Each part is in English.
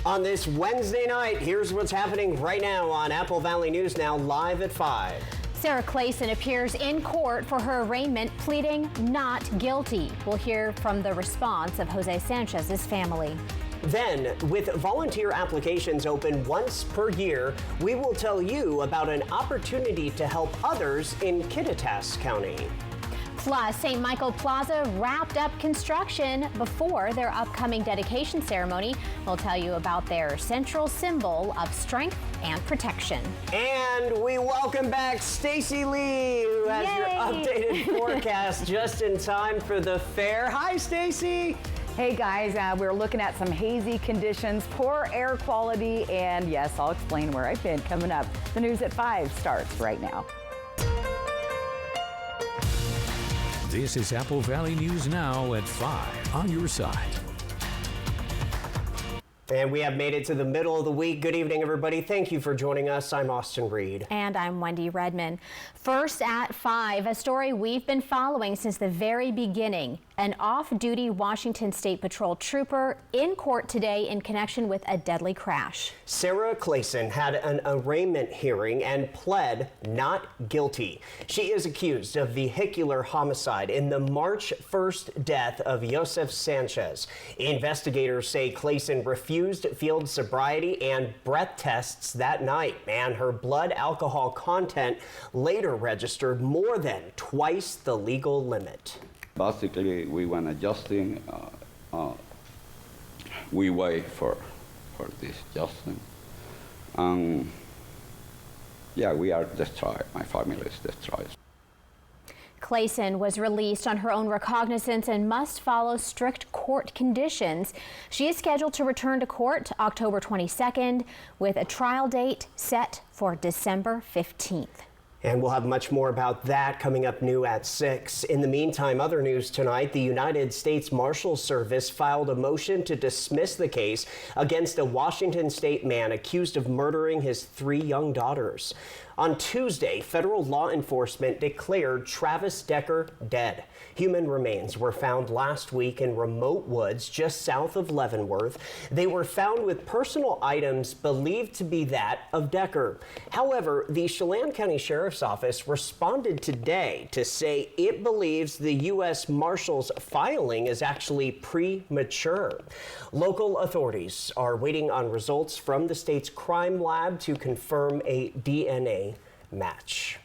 On this Wednesday night, here's what's happening right now on Apple Valley News Now, live at 5. Sarah Clayson appears in court for her arraignment, pleading not guilty. We'll hear from the response of Jose Sanchez's family. Then, with volunteer applications open once per year, we will tell you about an opportunity to help others in Kittitas County. Plus, St. Michael Plaza wrapped up construction before their upcoming dedication ceremony. We'll tell you about their central symbol of strength and protection. And we welcome back Stacy Lee, who has your updated forecast just in time for the fair. Hi, Stacy. Hey guys, we're looking at some hazy conditions, poor air quality, and yes, I'll explain where I've been coming up. The news at 5 starts right now. This is Apple Valley News Now at 5 on your side. And we have made it to the middle of the week. Good evening, everybody. Thank you for joining us. I'm Austin Reed. And I'm Wendy Redman. First at 5, a story we've been following since the very beginning. An off-duty Washington State Patrol trooper in court today in connection with a deadly crash. Sarah Clayson had an arraignment hearing and pled not guilty. She is accused of vehicular homicide in the March 1st death of Joseph Sanchez. Investigators say Clayson refused field sobriety and breath tests that night, and her blood alcohol content later registered more than twice the legal limit. Basically, we went adjusting. We wait for this adjustment. Yeah, we are destroyed. My family is destroyed. Clayson was released on her own recognizance and must follow strict court conditions. She is scheduled to return to court October 22nd with a trial date set for December 15th. And we'll have much more about that coming up new at 6. In the meantime, other news tonight, the United States Marshals Service filed a motion to dismiss the case against a Washington State man accused of murdering his 3 young daughters. On Tuesday, federal law enforcement declared Travis Decker dead. Human remains were found last week in remote woods just south of Leavenworth. They were found with personal items believed to be that of Decker. However, the Chelan County Sheriff's Office responded today to say it believes the U.S. Marshals filing is actually premature. Local authorities are waiting on results from the state's crime lab to confirm a DNA match.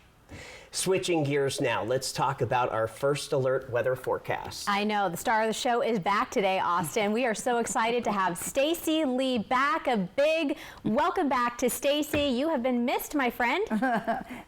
Switching gears now, let's talk about our first alert weather forecast. I know, the star of the show is back today, Austin. We are so excited to have Stacy Lee back. A big welcome back to Stacy. You have been missed, my friend.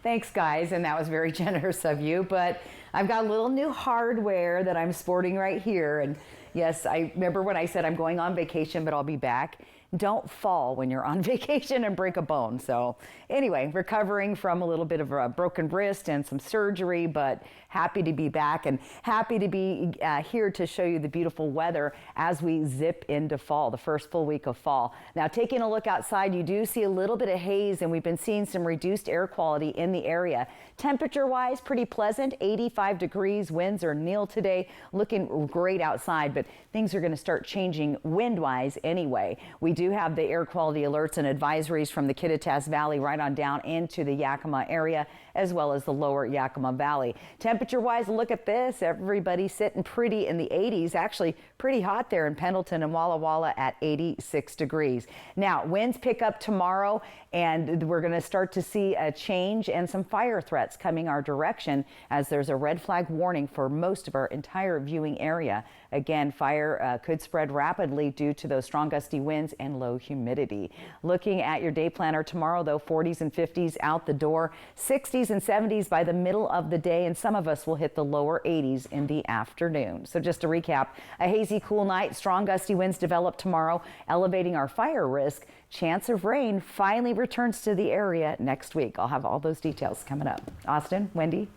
Thanks, guys, and that was very generous of you, but I've got a little new hardware that I'm sporting right here, and yes, I remember when I said I'm going on vacation, but I'll be back. Don't fall when you're on vacation and break a bone. So anyway, recovering from a little bit of a broken wrist and some surgery, but happy to be back and happy to be here to show you the beautiful weather as we zip into fall, the first full week of fall. Now, taking a look outside, you do see a little bit of haze, and we've been seeing some reduced air quality in the area. Temperature-wise, pretty pleasant, 85 degrees. Winds are nil today, looking great outside, but things are going to start changing wind-wise anyway. We do have the air quality alerts and advisories from the Kittitas Valley right on down into the Yakima area, as well as the lower Yakima Valley. Temperature-wise, look at this. Everybody sitting pretty in the 80s. Actually, pretty hot there in Pendleton and Walla Walla at 86 degrees. Now, winds pick up tomorrow, and we're going to start to see a change and some fire threats coming our direction as there's a red flag warning for most of our entire viewing area. Again, fire could spread rapidly due to those strong gusty winds and low humidity. Looking at your day planner tomorrow, though, 40s and 50s out the door, 60s and 70s by the middle of the day, and some of us will hit the lower 80s in the afternoon. So just to recap, a hazy, cool night, strong gusty winds develop tomorrow, elevating our fire risk. Chance of rain finally returns to the area next week. I'll have all those details coming up. Austin, Wendy.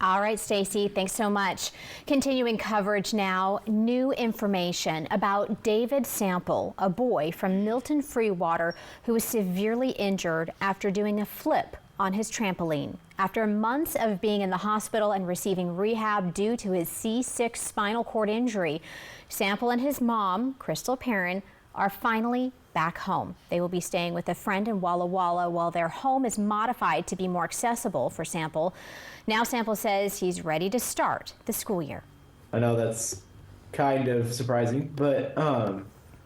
All right, Stacy, thanks so much. Continuing coverage now, new information about David Sample, a boy from Milton Freewater who was severely injured after doing a flip on his trampoline. After months of being in the hospital and receiving rehab due to his C6 spinal cord injury, Sample and his mom, Crystal Perrin, are finally back home. They will be staying with a friend in Walla Walla while their home is modified to be more accessible for Sample. Now Sample says he's ready to start the school year. I know that's kind of surprising, but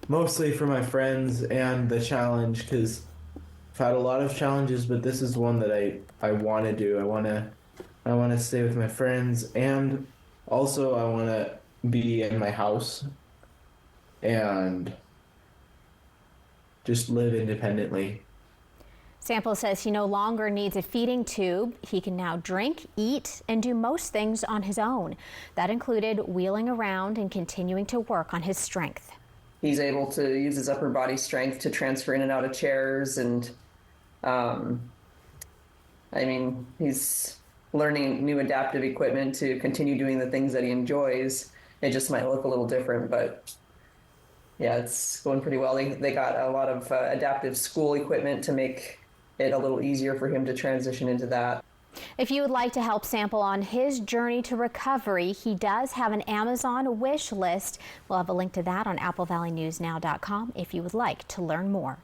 mostly for my friends and the challenge, because I've had a lot of challenges, but this is one that I want to do. I want to stay with my friends, and also I want to be in my house and just live independently. Sample says he no longer needs a feeding tube. He can now drink, eat, and do most things on his own. That included wheeling around and continuing to work on his strength. He's able to use his upper body strength to transfer in and out of chairs, and he's learning new adaptive equipment to continue doing the things that he enjoys. It just might look a little different, but yeah, it's going pretty well. They got a lot of adaptive school equipment to make it a little easier for him to transition into that. If you would like to help Sample on his journey to recovery, he does have an Amazon wish list. We'll have a link to that on AppleValleyNewsNow.com if you would like to learn more.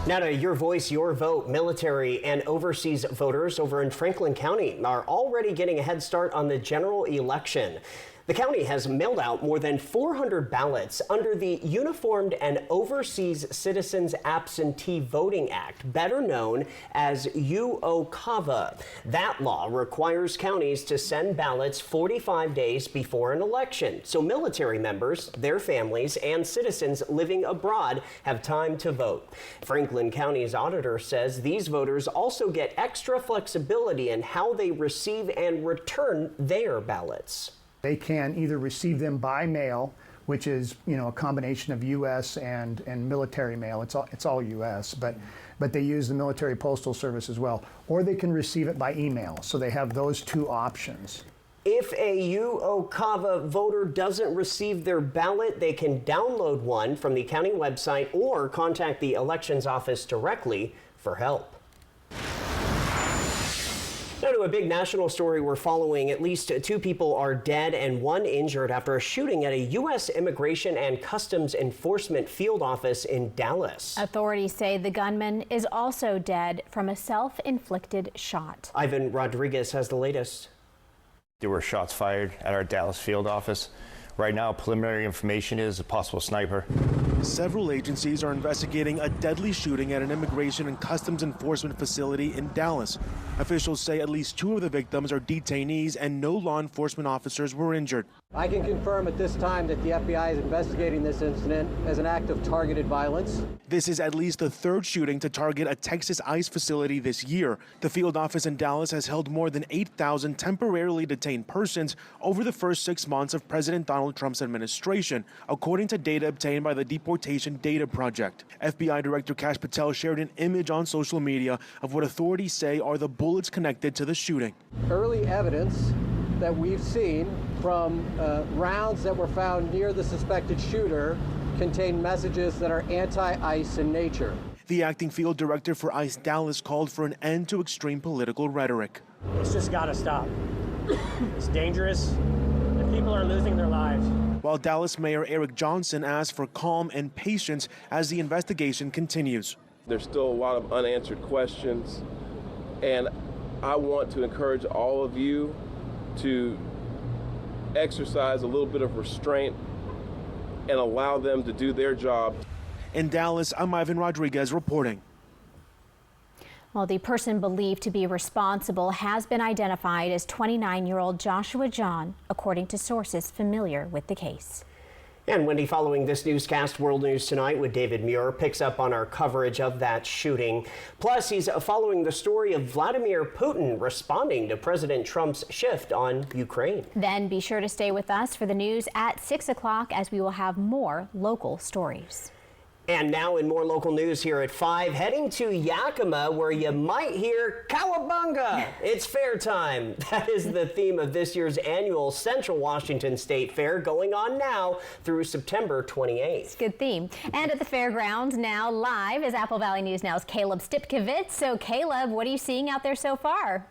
Now to Your Voice, Your Vote. Military and overseas voters over in Franklin County are already getting a head start on the general election. The county has mailed out more than 400 ballots under the Uniformed and Overseas Citizens Absentee Voting Act, better known as UOCAVA. That law requires counties to send ballots 45 days before an election, so military members, their families, and citizens living abroad have time to vote. Franklin County's auditor says these voters also get extra flexibility in how they receive and return their ballots. They can either receive them by mail, which is, a combination of U.S. and military mail. It's all U.S., but they use the military postal service as well. Or they can receive it by email. So they have those two options. If a UOCAVA voter doesn't receive their ballot, they can download one from the county website or contact the elections office directly for help. Now to a big national story we're following. At least 2 people are dead and 1 injured after a shooting at a U.S. Immigration and Customs Enforcement field office in Dallas. Authorities say the gunman is also dead from a self-inflicted shot. Ivan Rodriguez has the latest. There were shots fired at our Dallas field office. Right now, preliminary information is a possible sniper. Several agencies are investigating a deadly shooting at an Immigration and Customs Enforcement facility in Dallas. Officials say at least 2 of the victims are detainees and no law enforcement officers were injured. I can confirm at this time that the FBI is investigating this incident as an act of targeted violence. This is at least the 3rd shooting to target a Texas ICE facility this year. The field office in Dallas has held more than 8,000 temporarily detained persons over the first 6 months of President Donald Trump's administration, according to data obtained by the Deportation Data Project. FBI Director Kash Patel shared an image on social media of what authorities say are the bullets connected to the shooting. Early evidence that we've seen from rounds that were found near the suspected shooter contain messages that are anti-ICE in nature. The acting field director for ICE Dallas called for an end to extreme political rhetoric. It's just got to stop. It's dangerous, and people are losing their lives. While Dallas Mayor Eric Johnson asked for calm and patience as the investigation continues. There's still a lot of unanswered questions, and I want to encourage all of you to exercise a little bit of restraint and allow them to do their job. In Dallas, I'm Ivan Rodriguez reporting. Well, the person believed to be responsible has been identified as 29-year-old Joshua John, according to sources familiar with the case. And Wendy, following this newscast, World News Tonight with David Muir picks up on our coverage of that shooting. Plus, he's following the story of Vladimir Putin responding to President Trump's shift on Ukraine. Then be sure to stay with us for the news at 6 o'clock as we will have more local stories. And now in more local news here at 5, heading to Yakima, where you might hear Cowabunga. It's fair time. That is the theme of this year's annual Central Washington State Fair, going on now through September 28th. Good theme. And at the fairgrounds now live is Apple Valley News Now's Caleb Stipkovitz. So Caleb, what are you seeing out there so far?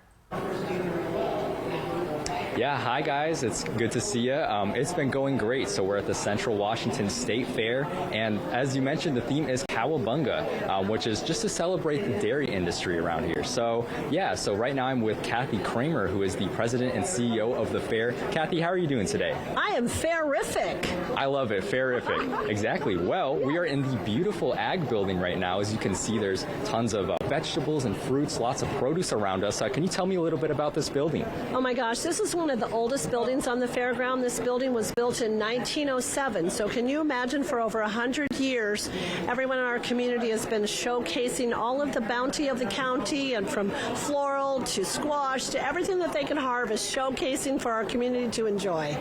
Yeah, hi guys, it's good to see you. It's been going great. So we're at the Central Washington State Fair, and as you mentioned, the theme is Cowabunga, which is just to celebrate the dairy industry around here. So yeah, so right now I'm with Kathy Kramer, who is the president and CEO of the fair. Kathy, how are you doing today? I am fairific. I love it, fairific. Exactly. Well, we are in the beautiful ag building right now. As you can see, there's tons of vegetables and fruits, lots of produce around us. Can you tell me a little bit about this building? Oh my gosh, this is one of the oldest buildings on the fairground. This building was built in 1907. So can you imagine, for over 100 years, everyone in our community has been showcasing all of the bounty of the county, and from floral to squash to everything that they can harvest, showcasing for our community to enjoy.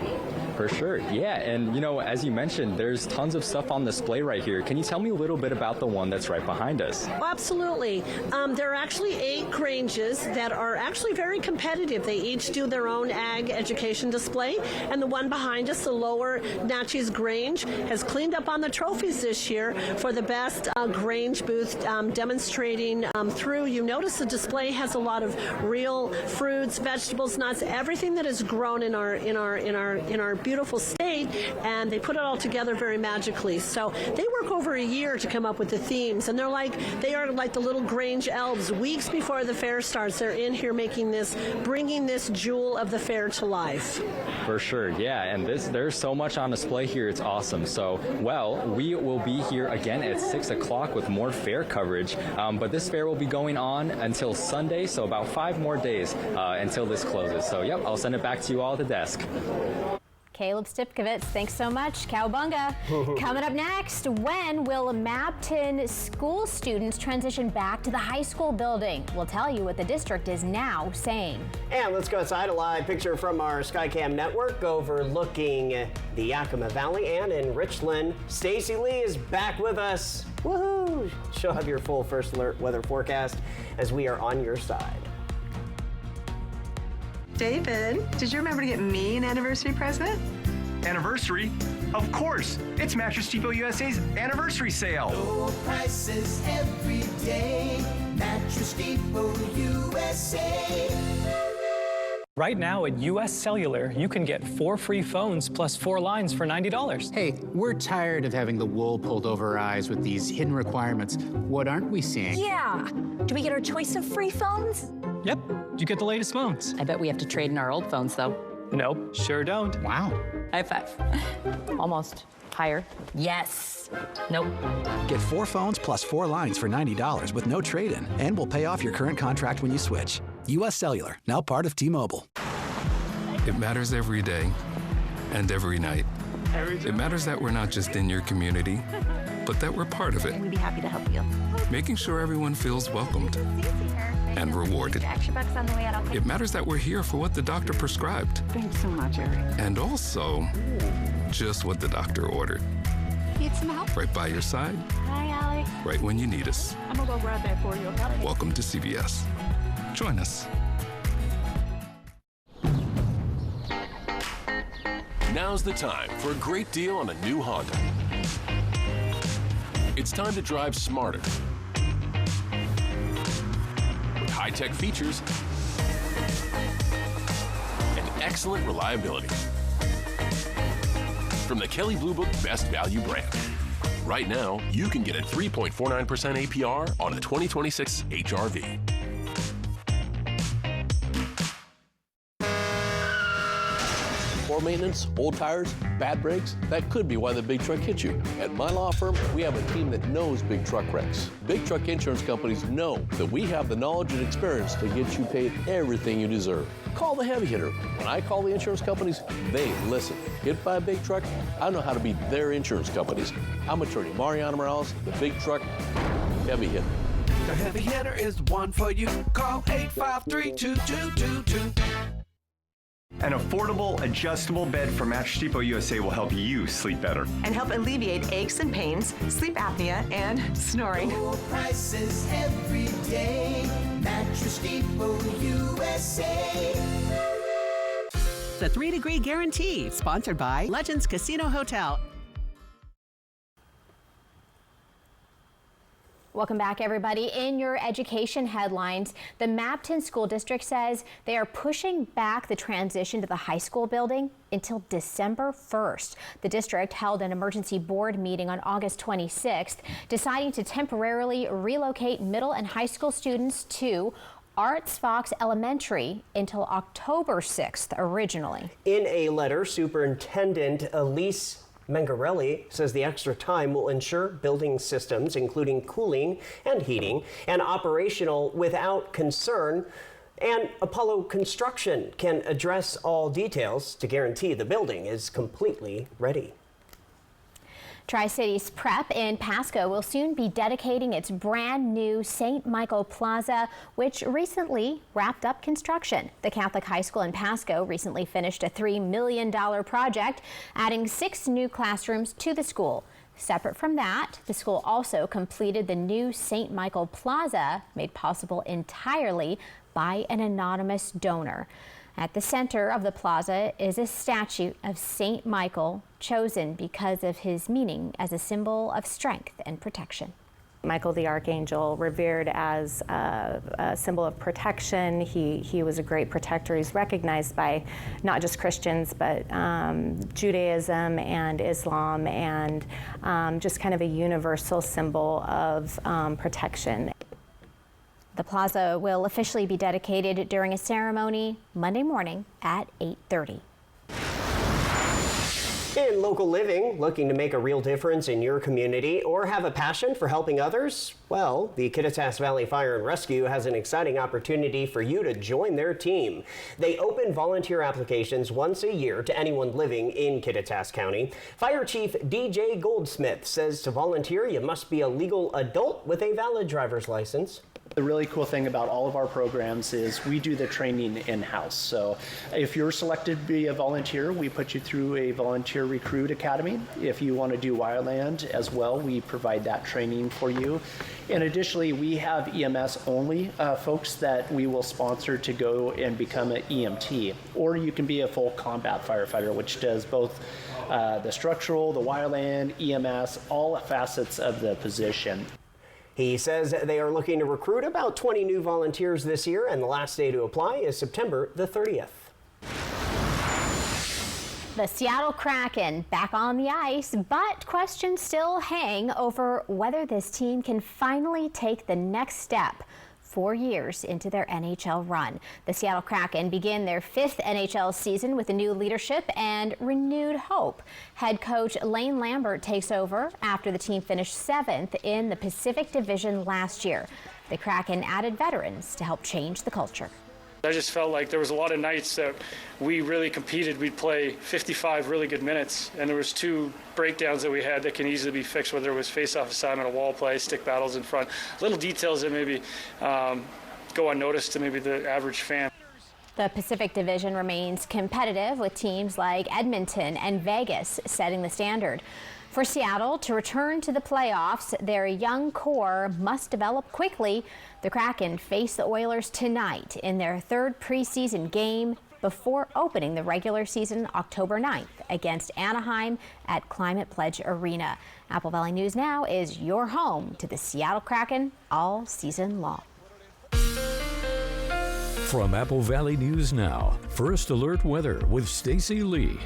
For sure, yeah. And you know, as you mentioned, there's tons of stuff on display right here. Can you tell me a little bit about the one that's right behind us? Oh, absolutely. There are actually 8 granges that are actually very competitive. They each do their own ag education display, and the one behind us, the Lower Natchez Grange, has cleaned up on the trophies this year for the best Grange booth, demonstrating through. You notice the display has a lot of real fruits, vegetables, nuts, everything that is grown in our beautiful state, and they put it all together very magically. So they work over a year to come up with the themes, and they are like the little Grange elves. Weeks before the fair starts, they're in here bringing this jewel of the fair to life. For sure, yeah. And there's so much on display here. It's awesome. So, well, we will be here again at 6 o'clock with more fair coverage. But this fair will be going on until Sunday, so about 5 more days until this closes. So, yep, I'll send it back to you all at the desk. Caleb Stipkovitz, thanks so much. Cowabunga. Coming up next, when will Mapton school students transition back to the high school building? We'll tell you what the district is now saying. And let's go outside. A live picture from our Skycam network overlooking the Yakima Valley and in Richland. Stacy Lee is back with us. Woohoo! She'll have your full first alert weather forecast as we are on your side. David, did you remember to get me an anniversary present? Anniversary? Of course! It's Mattress Depot USA's anniversary sale. Low prices every day. Mattress Depot USA. Right now at US Cellular, you can get 4 free phones plus 4 lines for $90. Hey, we're tired of having the wool pulled over our eyes with these hidden requirements. What aren't we seeing? Yeah. Do we get our choice of free phones? Yep, you get the latest phones. I bet we have to trade in our old phones, though. Nope, sure don't. Wow. High five. Almost. Higher. Yes. Nope. Get 4 phones plus 4 lines for $90 with no trade-in, and we'll pay off your current contract when you switch. US Cellular, now part of T-Mobile. It matters every day and every night. It matters that we're not just in your community, but that we're part of it. We'd be happy to help you. Making sure everyone feels welcomed and rewarded. It matters that we're here for what the doctor prescribed. Thanks so much, Eric. And also, just what the doctor ordered. Need some help? Right by your side. Hi, Alex. Right when you need us. I'm gonna go grab that for you, okay? Welcome to CVS. Join us. Now's the time for a great deal on a new Honda. It's time to drive smarter. With high-tech features and excellent reliability. From the Kelley Blue Book Best Value brand. Right now, you can get a 3.49% APR on a 2026 HR-V. Poor maintenance, old tires, bad brakes, that could be why the big truck hit you. At my law firm, we have a team that knows big truck wrecks. Big truck insurance companies know that we have the knowledge and experience to get you paid everything you deserve. Call the heavy hitter. When I call the insurance companies, they listen. Hit by a big truck, I know how to be their insurance companies. I'm attorney Mariano Morales, the big truck heavy hitter. The heavy hitter is the one for you. Call 853-2222. An affordable, adjustable bed from Mattress Depot USA will help you sleep better. And help alleviate aches and pains, sleep apnea, and snoring. Low prices every day. Mattress Depot USA. The 3-Degree Guarantee, sponsored by Legends Casino Hotel. Welcome back, everybody. In your education headlines, the Mapton School District says they are pushing back the transition to the high school building until December 1st. The district held an emergency board meeting on August 26th, deciding to temporarily relocate middle and high school students to Arts Fox Elementary until October 6th originally. In a letter, Superintendent Elise Mangarelli says the extra time will ensure building systems, including cooling and heating, and operational without concern. And Apollo Construction can address all details to guarantee the building is completely ready. Tri-Cities Prep in Pasco will soon be dedicating its brand new St. Michael Plaza, which recently wrapped up construction. The Catholic High School in Pasco recently finished a $3 million project, adding 6 new classrooms to the school. Separate from that, the school also completed the new St. Michael Plaza, made possible entirely by an anonymous donor. At the center of the plaza is a statue of St. Michael, chosen because of his meaning as a symbol of strength and protection. Michael the Archangel, revered as a symbol of protection. He was a great protector. He's recognized by not just Christians, but Judaism and Islam, and just kind of a universal symbol of protection. The plaza will officially be dedicated during a ceremony Monday morning at 8:30. In local living, looking to make a real difference in your community or have a passion for helping others? Well, the Kittitas Valley Fire and Rescue has an exciting opportunity for you to join their team. They open volunteer applications once a year to anyone living in Kittitas County. Fire Chief DJ Goldsmith says to volunteer, you must be a legal adult with a valid driver's license. The really cool thing about all of our programs is we do the training in-house. So if you're selected to be a volunteer, we put you through a volunteer recruit academy. If you want to do Wireland as well, we provide that training for you. And additionally, we have EMS only folks that we will sponsor to go and become an EMT. Or you can be a full combat firefighter, which does both the structural, the Wireland, EMS, all facets of the position. He says they are looking to recruit about 20 new volunteers this year, and the last day to apply is September the 30th. The Seattle Kraken back on the ice, but questions still hang over whether this team can finally take the next step 4 years into their NHL run. The Seattle Kraken begin their 5th NHL season with a new leadership and renewed hope. Head coach Lane Lambert takes over after the team finished 7th in the Pacific Division last year. The Kraken added veterans to help change the culture. I just felt like there was a lot of nights that we really competed. We'd play 55 really good minutes, and there was 2 breakdowns that we had that can easily be fixed, whether it was face-off assignment, a wall play, stick battles in front, little details that maybe go unnoticed to maybe the average fan. The Pacific Division remains competitive with teams like Edmonton and Vegas setting the standard. For Seattle to return to the playoffs, their young core must develop quickly. The Kraken face the Oilers tonight in their 3rd preseason game before opening the regular season October 9th against Anaheim at Climate Pledge Arena. Apple Valley News Now is your home to the Seattle Kraken all season long. From Apple Valley News Now, First Alert Weather with Stacy Lee.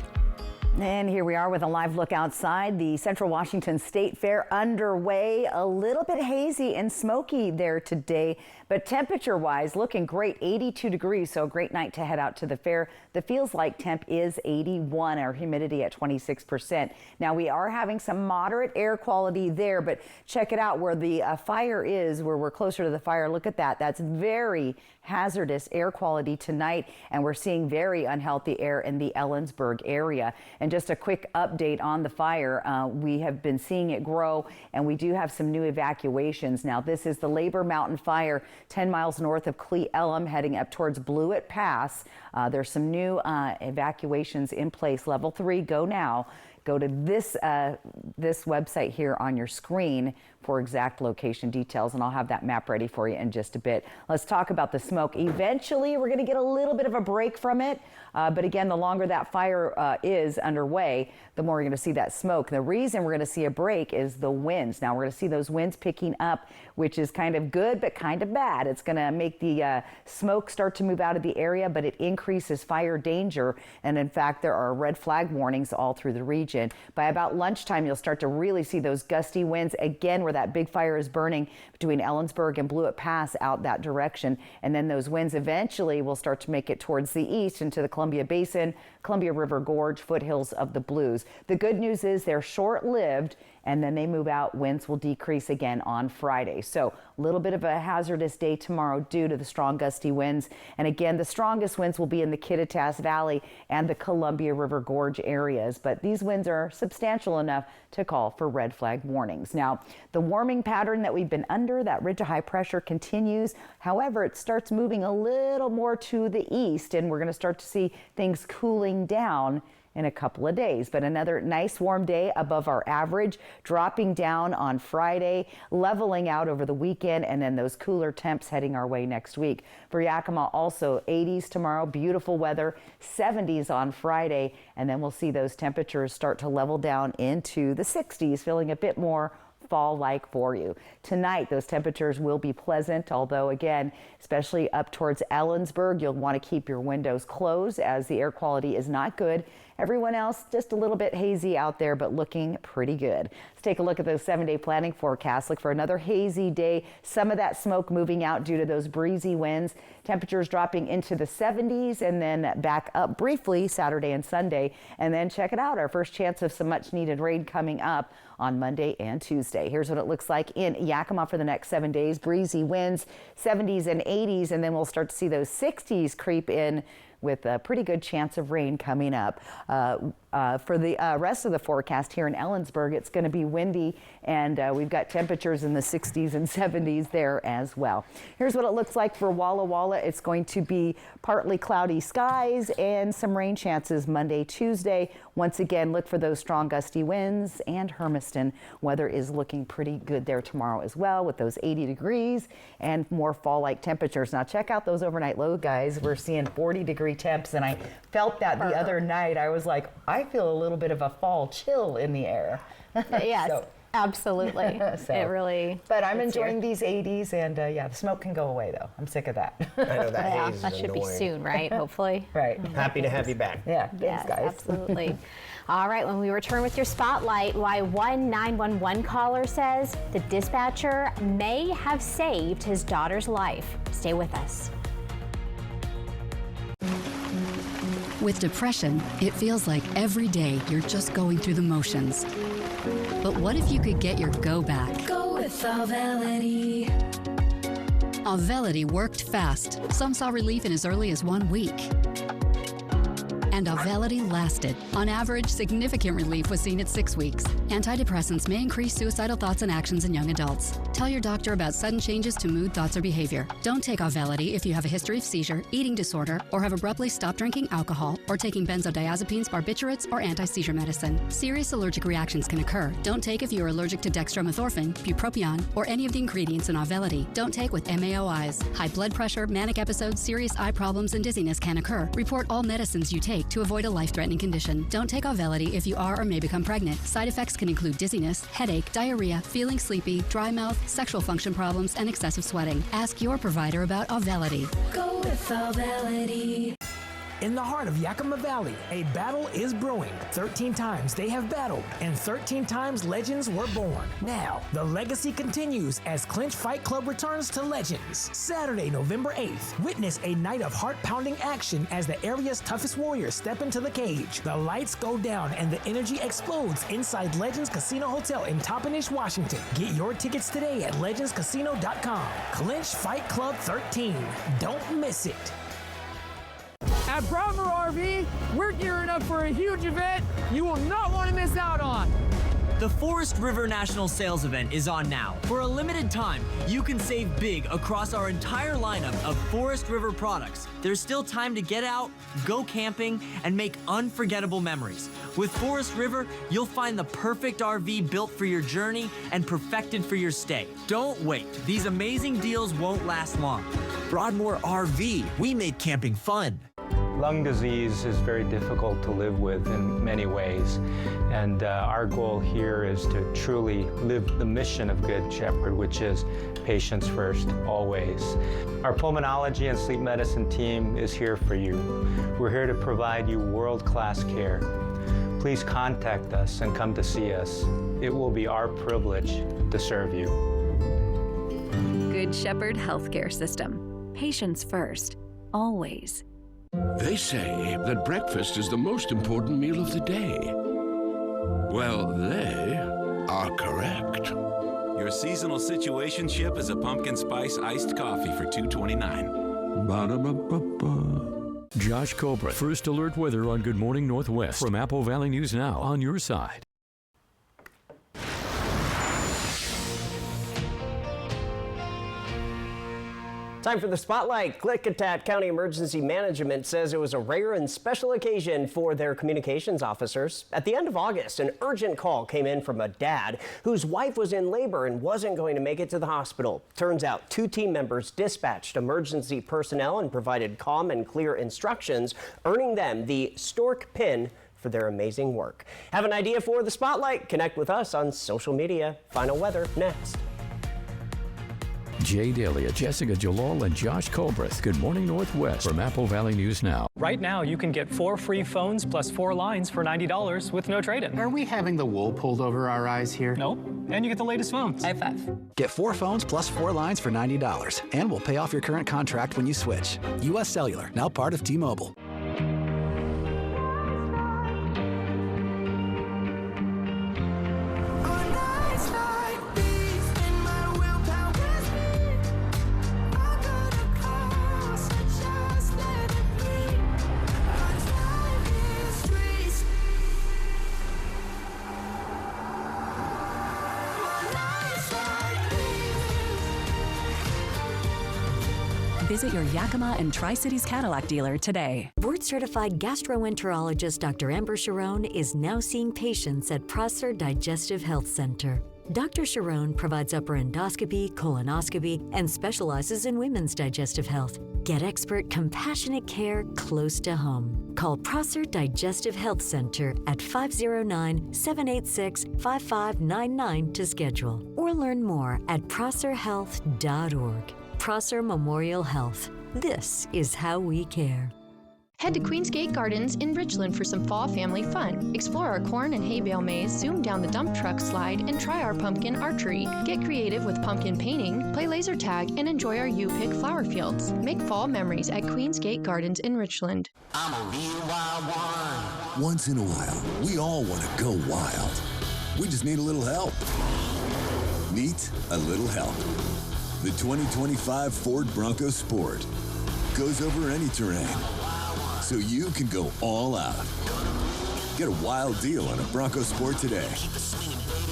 And here we are with a live look outside. The Central Washington State Fair underway. A little bit hazy and smoky there today, but temperature-wise looking great, 82 degrees, so a great night to head out to the fair. The feels like temp is 81, our humidity at 26%. Now we are having some moderate air quality there, but check it out where the fire is, where we're closer to the fire. Look at that. That's very hazardous air quality tonight, and we're seeing very unhealthy air in the Ellensburg area. And just a quick update on the fire. We have been seeing it grow, and we do have some new evacuations. Now, this is the Labor Mountain Fire, 10 miles north of Cle Elum, heading up towards Blewett Pass. There's some new evacuations in place. Level 3, go now. Go to this website here on your screen, for exact location details, and I'll have that map ready for you in just a bit. Let's talk about the smoke. Eventually, we're going to get a little bit of a break from it, but again, the longer that fire is underway, the more you're going to see that smoke. The reason we're going to see a break is the winds. Now, we're going to see those winds picking up, which is kind of good, but kind of bad. It's going to make the smoke start to move out of the area, but it increases fire danger. And in fact, there are red flag warnings all through the region. By about lunchtime, you'll start to really see those gusty winds again, where that big fire is burning between Ellensburg and Blewett Pass out that direction. And then those winds eventually will start to make it towards the east into the Columbia Basin, Columbia River Gorge, foothills of the Blues. The good news is they're short-lived, and then they move out. Winds will decrease again on Friday. So a little bit of a hazardous day tomorrow due to the strong gusty winds. And again, the strongest winds will be in the Kittitas Valley and the Columbia River Gorge areas. But these winds are substantial enough to call for red flag warnings. Now, the warming pattern that we've been under, that ridge of high pressure, continues. However, it starts moving a little more to the east, and we're going to start to see things cooling down in a couple of days. But another nice warm day above our average, dropping down on Friday, leveling out over the weekend, and then those cooler temps heading our way next week. For Yakima, also 80s tomorrow, beautiful weather, 70s on Friday, and then we'll see those temperatures start to level down into the 60s, feeling a bit more fall-like for you. Tonight, those temperatures will be pleasant, although again, especially up towards Ellensburg, you'll want to keep your windows closed as the air quality is not good. Everyone else, just a little bit hazy out there, but looking pretty good. Let's take a look at those 7-day planning forecasts. Look for another hazy day. Some of that smoke moving out due to those breezy winds. Temperatures dropping into the 70s and then back up briefly Saturday and Sunday. And then check it out, our first chance of some much needed rain coming up on Monday and Tuesday. Here's what it looks like in Yakima for the next 7 days. Breezy winds, 70s and 80s, and then we'll start to see those 60s creep in with a pretty good chance of rain coming up. For the rest of the forecast here in Ellensburg, it's going to be windy, and we've got temperatures in the 60s and 70s there as well. Here's what it looks like for Walla Walla. It's going to be partly cloudy skies and some rain chances Monday, Tuesday. Once again, look for those strong gusty winds, and Hermiston weather is looking pretty good there tomorrow as well, with those 80 degrees and more fall-like temperatures. Now check out those overnight low, guys. We're seeing 40-degree temps, and I felt that the other night. I was like, I feel a little bit of a fall chill in the air. Yes, so, absolutely. So, it really. But I'm enjoying these 80s, and yeah, the smoke can go away though. I'm sick of that. I know that haze is that should annoying. be soon, right? Hopefully. Right. Happy to have you back. Yeah. Thanks, Yes, guys. absolutely. All right, when we return with your spotlight, why one 911 caller says the dispatcher may have saved his daughter's life. Stay with us. With depression, it feels like every day you're just going through the motions. But what if you could get your go back? Go with Auvelity. Auvelity worked fast. Some saw relief in as early as 1 week. And Auvelity lasted. On average, significant relief was seen at 6 weeks. Antidepressants may increase suicidal thoughts and actions in young adults. Tell your doctor about sudden changes to mood, thoughts, or behavior. Don't take Auvelity if you have a history of seizure, eating disorder, or have abruptly stopped drinking alcohol, or taking benzodiazepines, barbiturates, or anti-seizure medicine. Serious allergic reactions can occur. Don't take if you are allergic to dextromethorphan, bupropion, or any of the ingredients in Auvelity. Don't take with MAOIs. High blood pressure, manic episodes, serious eye problems, and dizziness can occur. Report all medicines you take to avoid a life-threatening condition. Don't take Auvelity if you are or may become pregnant. Side effects can include dizziness, headache, diarrhea, feeling sleepy, dry mouth, sexual function problems, and excessive sweating. Ask your provider about Auvelity. Go with Auvelity. In the heart of Yakima Valley, a battle is brewing. 13 times they have battled, and 13 times legends were born. Now, the legacy continues as Clinch Fight Club returns to Legends. Saturday, November 8th, witness a night of heart-pounding action as the area's toughest warriors step into the cage. The lights go down and the energy explodes inside Legends Casino Hotel in Toppenish, Washington. Get your tickets today at legendscasino.com. Clinch Fight Club 13. Don't miss it. At Broadmoor RV, we're gearing up for a huge event you will not want to miss out on. The Forest River National Sales Event is on now. For a limited time, you can save big across our entire lineup of Forest River products. There's still time to get out, go camping, and make unforgettable memories. With Forest River, you'll find the perfect RV built for your journey and perfected for your stay. Don't wait. These amazing deals won't last long. Broadmoor RV, we made camping fun. Lung disease is very difficult to live with in many ways, and our goal here is to truly live the mission of Good Shepherd, which is patients first, always. Our pulmonology and sleep medicine team is here for you. We're here to provide you world-class care. Please contact us and come to see us. It will be our privilege to serve you. Good Shepherd Healthcare System. Patients first, always. They say that breakfast is the most important meal of the day. Well, they are correct. Your seasonal situationship is a pumpkin spice iced coffee for $2.29. Ba-da-ba-ba-ba. Josh Cobra, First Alert Weather on Good Morning Northwest from Apple Valley News Now, on your side. Time for the Spotlight. Klickitat County Emergency Management says it was a rare and special occasion for their communications officers. At the end of August, an urgent call came in from a dad whose wife was in labor and wasn't going to make it to the hospital. Turns out 2 team members dispatched emergency personnel and provided calm and clear instructions, earning them the Stork pin for their amazing work. Have an idea for the Spotlight? Connect with us on social media. Final weather next. Jay Dalia, Jessica Jalal, and Josh Colbreth. Good Morning Northwest from Apple Valley News Now. Right now, you can get 4 free phones plus 4 lines for $90 with no trade-in. Are we having the wool pulled over our eyes here? Nope. And you get the latest phones. High five. Get 4 phones plus 4 lines for $90. And we'll pay off your current contract when you switch. U.S. Cellular, now part of T-Mobile. Visit your Yakima and Tri-Cities Cadillac dealer today. Board-certified gastroenterologist Dr. Amber Sharon is now seeing patients at Prosser Digestive Health Center. Dr. Sharon provides upper endoscopy, colonoscopy, and specializes in women's digestive health. Get expert, compassionate care close to home. Call Prosser Digestive Health Center at 509-786-5599 to schedule, or learn more at prosserhealth.org. Prosser Memorial Health. This is how we care. Head to Queensgate Gardens in Richland for some fall family fun. Explore our corn and hay bale maze, zoom down the dump truck slide, and try our pumpkin archery. Get creative with pumpkin painting, play laser tag, and enjoy our U-Pick flower fields. Make fall memories at Queensgate Gardens in Richland. I'm a real wild one. Once in a while, we all want to go wild. We just need a little help. Meet a little help. The 2025 Ford Bronco Sport goes over any terrain, so you can go all out. Get a wild deal on a Bronco Sport today.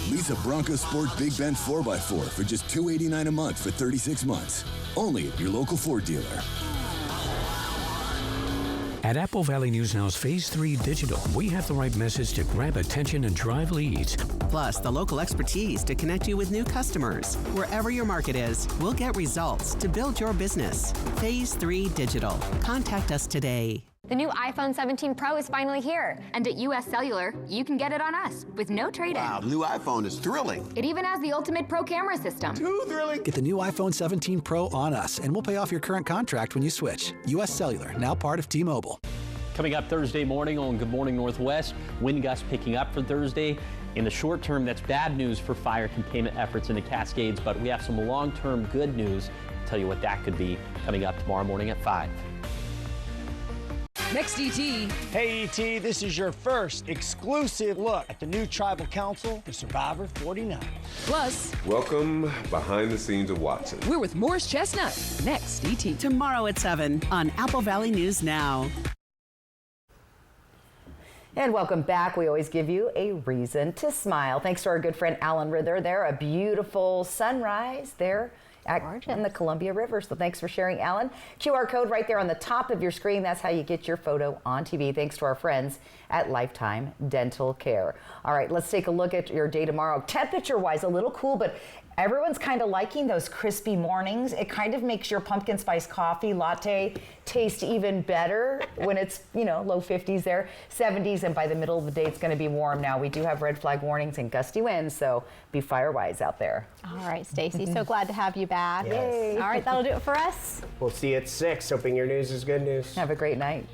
Lease a Bronco Sport Big Bend 4x4 for just $289 a month for 36 months. Only at your local Ford dealer. At Apple Valley News Now's Phase 3 Digital, we have the right message to grab attention and drive leads. Plus, the local expertise to connect you with new customers. Wherever your market is, we'll get results to build your business. Phase 3 Digital. Contact us today. The new iPhone 17 Pro is finally here. And at U.S. Cellular, you can get it on us with no trade-in. Wow, the new iPhone is thrilling. It even has the ultimate pro camera system. Too thrilling. Get the new iPhone 17 Pro on us, and we'll pay off your current contract when you switch. U.S. Cellular, now part of T-Mobile. Coming up Thursday morning on Good Morning Northwest, wind gusts picking up for Thursday. In the short term, that's bad news for fire containment efforts in the Cascades, but we have some long-term good news. I'll tell you what that could be coming up tomorrow morning at 5. Next, E.T. Hey, E.T., this is your first exclusive look at the new Tribal Council for Survivor 49. Plus, welcome behind the scenes of Watson. We're with Morris Chestnut. Next, E.T. Tomorrow at 7 on Apple Valley News Now. And welcome back. We always give you a reason to smile. Thanks to our good friend Alan Rither there. A beautiful sunrise there in the Columbia River. So thanks for sharing, Alan. QR code right there on the top of your screen. That's how you get your photo on TV. Thanks to our friends at Lifetime Dental Care. All right, let's take a look at your day tomorrow. Temperature-wise, a little cool, but everyone's kind of liking those crispy mornings. It kind of makes your pumpkin spice coffee latte taste even better when it's, low 50s there, 70s, and by the middle of the day, it's going to be warm. Now, we do have red flag warnings and gusty winds, so be fire-wise out there. All right, Stacy, so glad to have you back. Yes. All right, that'll do it for us. We'll see you at 6. Hoping your news is good news. Have a great night.